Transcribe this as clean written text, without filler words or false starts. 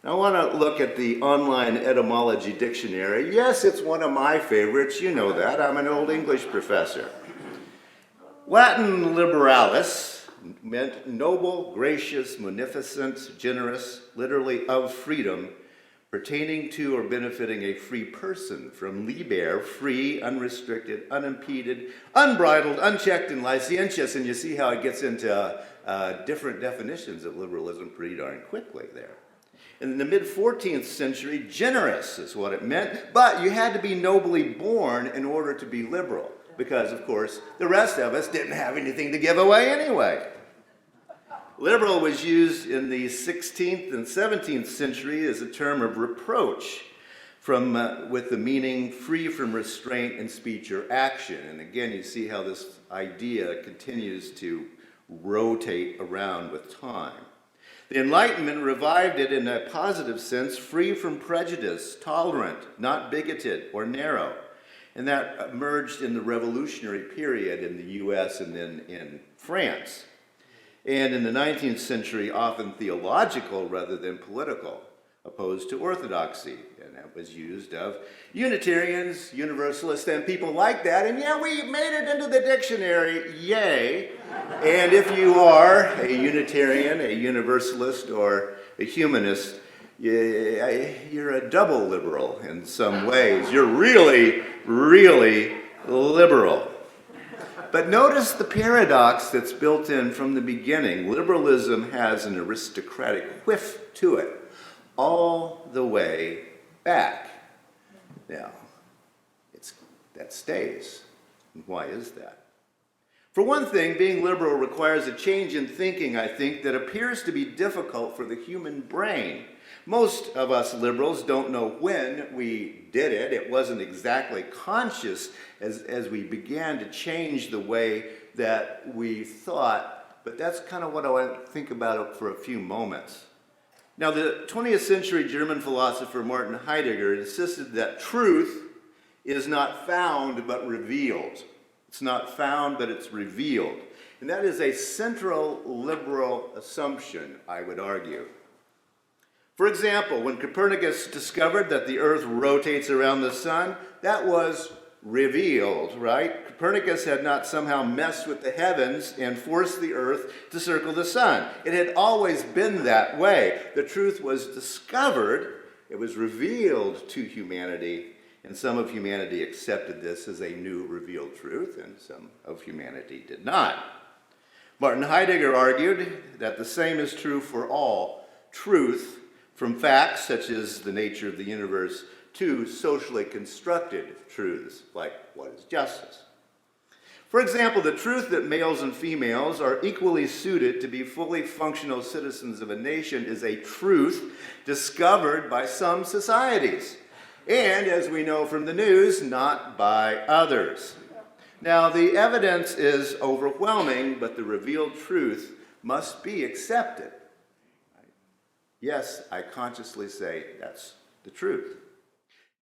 I want to look at the online etymology dictionary. Yes, it's one of my favorites. You know that. I'm an old English professor. Latin liberalis meant noble, gracious, munificent, generous, literally of freedom, pertaining to or benefiting a free person. From liber, free, unrestricted, unimpeded, unbridled, unchecked, and licentious. And you see how it gets into different definitions of liberalism pretty darn quickly there. In the mid-14th century, generous is what it meant, but you had to be nobly born in order to be liberal, because, of course, the rest of us didn't have anything to give away anyway. Liberal was used in the 16th and 17th century as a term of reproach, with the meaning free from restraint in speech or action. And again, you see how this idea continues to rotate around with time. The Enlightenment revived it in a positive sense, free from prejudice, tolerant, not bigoted or narrow. And that emerged in the revolutionary period in the US and then in France. And in the 19th century, often theological rather than political, opposed to orthodoxy. And that was used of Unitarians, Universalists, and people like that. And yeah, we made it into the dictionary, yay. And if you are a Unitarian, a Universalist, or a humanist, you're a double liberal in some ways. You're really, really liberal. But notice the paradox that's built in from the beginning. Liberalism has an aristocratic whiff to it, all the way back. Now, that stays. And why is that? For one thing, being liberal requires a change in thinking, I think, that appears to be difficult for the human brain. Most of us liberals don't know when we did it. It wasn't exactly conscious as we began to change the way that we thought, but that's kind of what I want to think about for a few moments. Now, the 20th century German philosopher Martin Heidegger insisted that truth is not found but revealed. It's not found, but it's revealed. And that is a central liberal assumption, I would argue. For example, when Copernicus discovered that the Earth rotates around the sun, that was revealed, right? Copernicus had not somehow messed with the heavens and forced the Earth to circle the sun. It had always been that way. The truth was discovered, it was revealed to humanity, and some of humanity accepted this as a new revealed truth, and some of humanity did not. Martin Heidegger argued that the same is true for all truth, from facts such as the nature of the universe to socially constructed truths, like what is justice. For example, the truth that males and females are equally suited to be fully functional citizens of a nation is a truth discovered by some societies. And, as we know from the news, not by others. Now, the evidence is overwhelming, but the revealed truth must be accepted. Yes, I consciously say that's the truth.